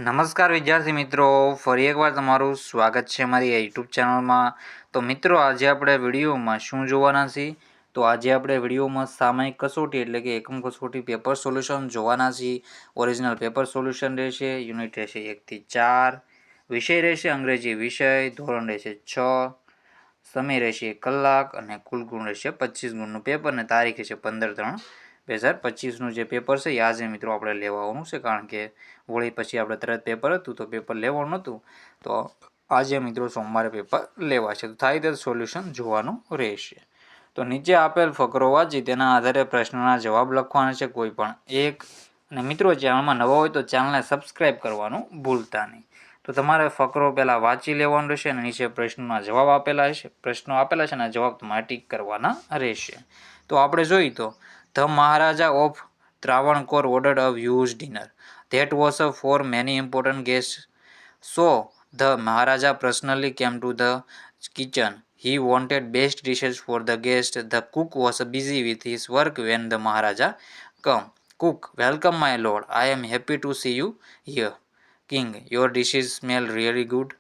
નમસ્કાર વિદ્યાર્થી મિત્રો, ફરી એકવાર તમારું સ્વાગત છે મારી યુટ્યુબ ચેનલમાં. તો મિત્રો, આજે આપણે વિડીયોમાં શું જોવાના છીએ? તો આજે આપણે વિડીયોમાં સામયિક કસોટી એટલે કે એકમ કસોટી પેપર સોલ્યુશન જોવાના છીએ. ઓરિજિનલ પેપર સોલ્યુશન રહેશે. યુનિટ રહેશે 1 થી 4. વિષય રહેશે અંગ્રેજી વિષય. ધોરણ રહેશે 6. સમય રહેશે 1 કલાક અને કુલ ગુણ રહેશે 25 ગુણનું પેપર અને તારીખ રહેશે 15/3/2025નું જે પેપર છે એ આજે મિત્રો આપણે લેવાનું છે, કારણ કે હોળી પછી આપણે તરત પેપર હતું તો પેપર લેવાનું નહોતું, તો આજે મિત્રો સોમવારે પેપર લેવાશે. તો થાય ત્યારે સોલ્યુશન જોવાનું રહેશે. તો નીચે આપેલ ફકરો વાંચી તેના આધારે પ્રશ્નના જવાબ લખવાના છે, કોઈ પણ એક. અને મિત્રો, ચેનલમાં નવા હોય તો ચેનલને સબસ્ક્રાઈબ કરવાનું ભૂલતા નહીં. તો તમારે ફકરો પહેલાં વાંચી લેવાનો રહેશે અને નીચે પ્રશ્નોના જવાબ આપેલા હશે, પ્રશ્નો આપેલા છે અને જવાબ તમારે ટીક કરવાના રહેશે. તો આપણે જોઈએ તો the maharaja of Travancore ordered a huge dinner that was for many important guests. So the Maharaja personally came to the kitchen. He wanted best dishes for the guests. The cook was busy with his work when the Maharaja came. Cook: welcome my lord. I am happy to see you here. King: your dishes smell really good.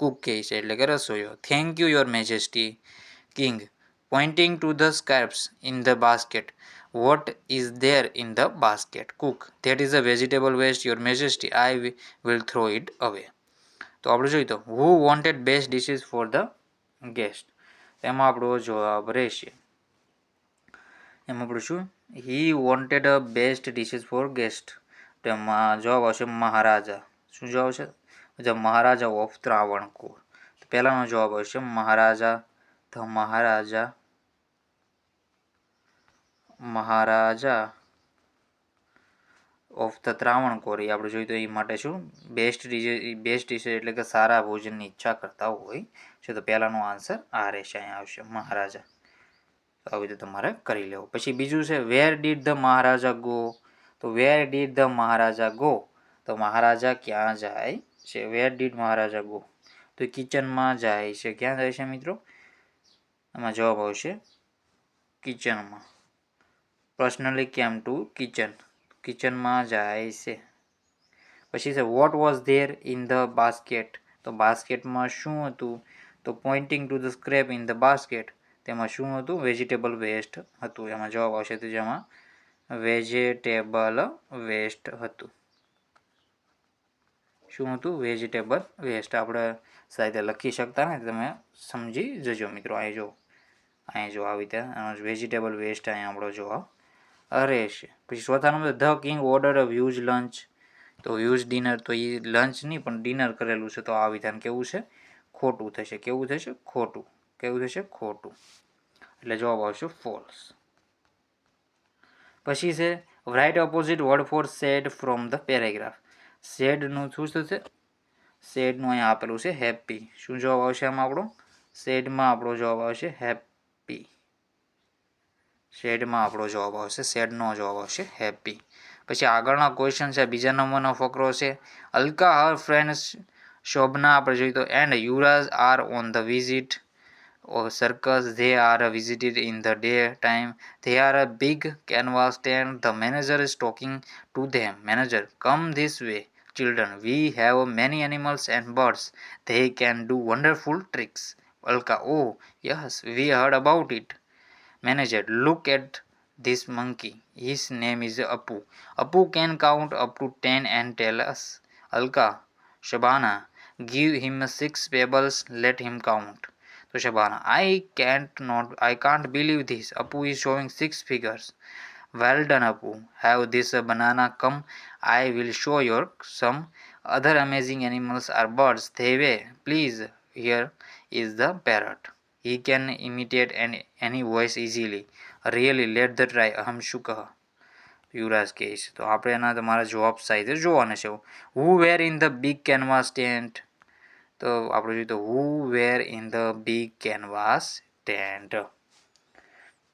Cook કહે છે એટલે કે રસોઈયો: thank you your majesty. King pointing to the scraps in the basket: what is there in the basket? Cook: that is a vegetable waste your majesty. I will throw it away. તો આપણે જોઈએ તો who wanted best dishes for the guest, એમાં આપણો જવાબ રહેશે, એમાં આપણું શું, he wanted a best dishes for guest. તો એમાં જવાબ આવશે મહારાજા. શું જવાબ છે? The maharaja of Travancore. તો પહેલાનો જવાબ આવશે maharaja. The maharaja of the Travancore એ આપણે જોઈએ તો એ માટે શું બેસ્ટ ડિશ એટલે કે સારા ભોજનની ઈચ્છા કરતા હોય છે. તો પહેલાનો આન્સર આ રહેશે, અહીંયા આવશે મહારાજા. તો આવી રીતે તમારે કરી લેવું. પછી બીજું છે where did the maharaja go. તો where did the maharaja go, તો મહારાજા ક્યાં જાય છે? વેર ડીડ મહારાજા ગો, તો કિચનમાં જાય છે. ક્યાં જાય છે મિત્રો? એમાં જવાબ આવશે કિચનમાં. પર્સનલી કેમ ટુ કિચન, કિચનમાં જાય છે. પછી છે what was there in the basket. તો બાસ્કેટમાં શું હતું? તો pointing to the scrap in the basket, તેમાં શું હતું? વેજીટેબલ વેસ્ટ હતું. એમાં જવાબ આવશે તો જેમાં વેજીટેબલ વેસ્ટ હતું. શું હતું? Vegetable waste. આપણે સાથે લખી શકતા ને, તમે સમજી જજો મિત્રો. અહીં જો આવી રીતે વેજીટેબલ વેસ્ટ અહીંયા આપણો જવાબ રહેશે. પછી ચોથા number the king order a huge lunch. તો હ્યુજ ડિનર, તો એ લંચ નહીં પણ ડિનર કરેલું છે, તો આ વિધાન કેવું છે? ખોટું થશે. કેવું થશે? ખોટું. કેવું થશે? ખોટું. એટલે જવાબ આવશે ફોલ્સ. પછી છે right opposite word for sad from the paragraph. સેડનું શું થશે? સેડનું અહીંયા આપેલું છે હેપી. શું જવાબ આવશે આમાં આપણો? સેડમાં આપણો જવાબ આવશે હેપી. શેડમાં આપણો જવાબ આવશે, શેડનો જવાબ આવશે હેપી. પછી આગળના ક્વેશ્ચન છે, બીજા નંબરનો ફકરો છે અલકા હર ફ્રેન્ડ્સ શોભના આપણે જોઈએ તો and Yuvraj are on the visit circus. They are visited in the daytime. They are a big canvas tent. The manager is talking to them. Manager: come this way children, we have many animals and birds. They can do wonderful tricks. Alka: oh yes, we heard about it. Manager: look at this monkey. His name is Apu. Apu can count up to 10 and tell us. Alka: Shabana, give him 6 pebbles, let him count. So Shabana: I can't believe this. Apu is showing 6 figures. Well done Apu. Have this banana. Come, I will show you some other amazing animals or birds. They way. Please, here is the parrot. He can imitate any voice easily. Really, let the try. અહમ શું કહ? યુવરાજ કહે છે. તો આપણે એના તમારા જવાબ સાથે જોવાના છે. Who were in the big canvas tent. તો આપણે જોઈએ તો who were in the big canvas tent.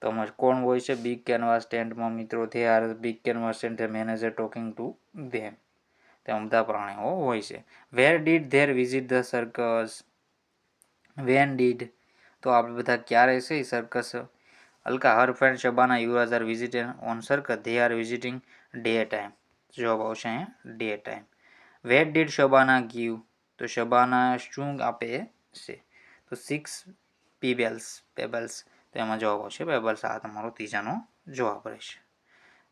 તો કોણ હોય છે બિગ કેનવાસ ટેન્ટમાં મિત્રો? તે are big canvas tent manager talking to them. તેમાં બધા પ્રાણીઓ હોય છે. Where did they visit the circus. When did, તો આપણે બધા ક્યારે છે circus? Alka her friend Shabana Yuvraj are visiting on circus. They are visiting day time. જવાબ આવશે અહીંયા day time. What did Shabana give, તો શબાના શું આપે છે? તો 6 પેબલ્સ. તો એમાં જવાબ આવશે પેબલ્સ. આ તમારો ત્રીજાનો જવાબ રહેશે.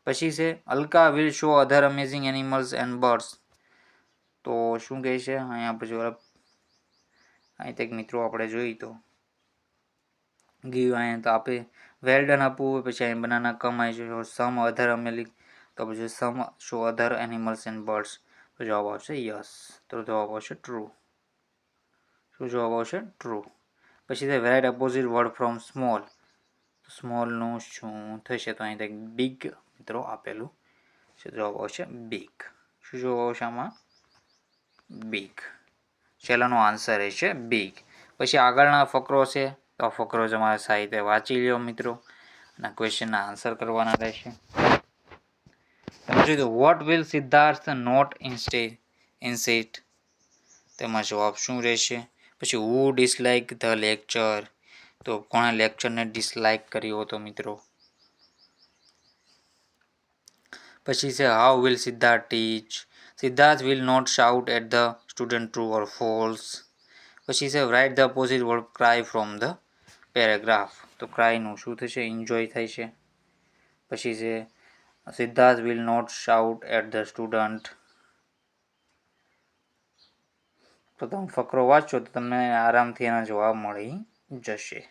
પછી છે Alka will show other amazing animals and birds. તો શું કહે છે અહીંયા આપણે જવાબ અહીં તક મિત્રો આપણે જોઈએ તો ગીવ અહીંયા તો આપે વેલ ડન આપવું, પછી અહીં બનાના કમ આવી છે સમ અધર અમેલિંગ, તો પછી some show other animals and birds. તો જવાબ આવશે યસ. તો જવાબ આવશે ટ્રુ. શું જવાબ આવશે? ટ્રુ. પછી તે right opposite word from small. સ્મોલનું શું થશે? તો અહીં બિગ મિત્રો આપેલું છે. જવાબ આવશે બિગ. શું જવાબ આવશે આમાં? બિગ. છેલ્લાનો આન્સર રહેશે બિગ. પછી આગળના ફકરો છે, તો આ ફકરો તમારે સાહિત્ય વાંચી લ્યો મિત્રો, અને ક્વેશ્ચનના આન્સર કરવાના રહેશે. તમે જોઈ વોટ વિલ સિદ્ધાર્થ નોટ ઇન્સિટ, તેમાં જવાબ શું રહેશે? પછી હુ ડિસલાઇક ધ લેક્ચર, તો કોણે લેક્ચરને ડિસલાઇક કર્યો હતો મિત્રો? પછી છે how will Siddharth teach, Siddharth will not shout at the student, true or false. પછી છે right the opposite word cry from the paragraph, તો ક્રાયનું શું થશે? એન્જોય થાય છે. પછી છે Siddharth will not shout at the student. તો તમે ફકરો વાંચો તો તમને આરામથી એના જવાબ મળી જશે.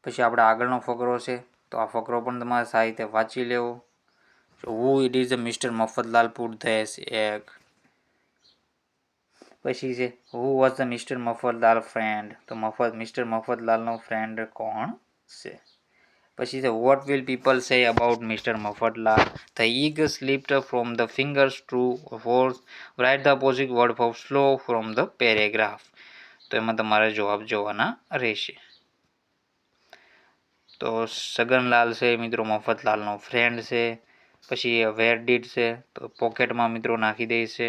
પછી આપણે આગળનો ફકરો છે, તો આ ફકરો પણ તમારે સાહિત્ય વાંચી લેવો. Who it is mister Mafatlal put these egg. પછી છે who was the mister Mafatlal friend, તો મિસ્ટર મફતલાલનો ફ્રેન્ડ કોણ છે? પછી છે what will people say about mister Mafatlal, the egg slipped from the fingers, true false. Right the opposite word of slow from the paragraph. તો એમાં તમારે જવાબ જોવાના રહેશે. તો સગનલાલ છે મિત્રો મફતલાલનો ફ્રેન્ડ છે. પછી વેર ડીડ છે, તો પોકેટમાં મિત્રો નાખી દે છે.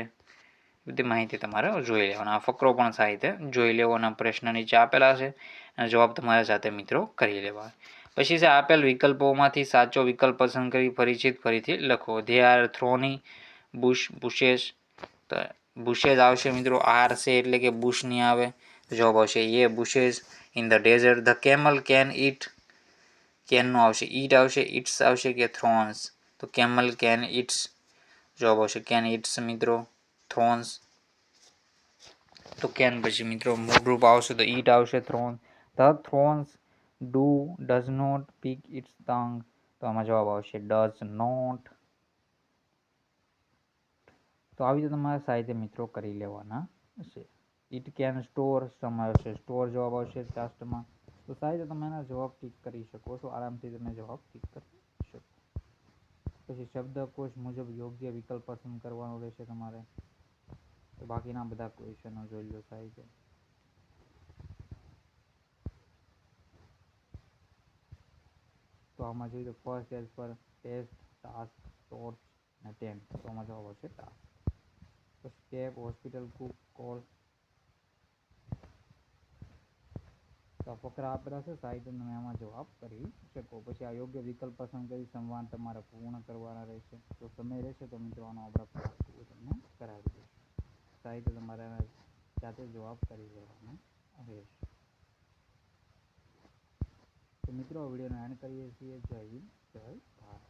બધી માહિતી તમારે જોઈ લેવાના. આ ફકરો પણ સાહિત્ય જોઈ લેવાના. પ્રશ્ન નીચે આપેલા છે અને જવાબ તમારા સાથે મિત્રો કરી લેવા. પછી છે આપેલ વિકલ્પોમાંથી સાચો વિકલ્પ પસંદ કરી ફરીથી લખો. ધે આર થ્રોની બુશેસ, તો બુશેસ આવશે મિત્રો. આર છે એટલે કે બુશ નહીં આવે. જવાબ આવશે a bushes in the desert. The camel can eat, કેનનું આવશે ઈટ આવશે, ઇટ્સ આવશે કે થ્રોન્સ, તો કેમલ કેન ઇટ્સ. જવાબ આવશે કેન ઇટ્સ મિત્રો. થ્રોન્સ તો કેન પછી મિત્રો મૂળરૂપ આવશે તો ઈટ આવશે. Throne, the thrones does not pick its tongue, તો આમાં જવાબ આવશે ડઝ નોટ. તો આવી રીતે તમારે સાહિત્ય મિત્રો કરી લેવાના છે. ઇટ કેન સ્ટોર, આવશે સ્ટોર જવાબ આવશે લાસ્ટમાં. તો સાહિત્ય તમે એના જવાબ ટીક કરી શકો છો. આરામથી તમે જવાબ ટીક કરી શકો. પછી શબ્દકોશ મુજબ યોગ્ય વિકલ્પ પસંદ કરવાનો રહેશે તમારે. તો બાકીના બધા ક્વેશ્ચનો જોઈ લો સાહિત્ય. તો આમાં જોઈએ તો first as per test, task, torch અને ટેમ્પ. તો આમાં જવાબ આવશે ટાસ્ક. તો સ્ટેપ, હોસ્પિટલ, કુક, કોલ. તો ફકરા આપેલા છે સાહિત્ય તમે એમાં જવાબ કરી શકો. પછી આ યોગ્ય વિકલ્પ પસંદ કરી સંવાદ તમારે પૂર્ણ કરવાના રહેશે. તો સમય રહેશે તો મિત્રો આનો આપણે તમને કરાવી દઈશું. સાહિત્ય તમારે જાતે જવાબ કરી લેવાના રહેશે. તો મિત્રો વિડીયોને એન્ડ કરીએ છીએ. જય હિન્દ, જય ભારત.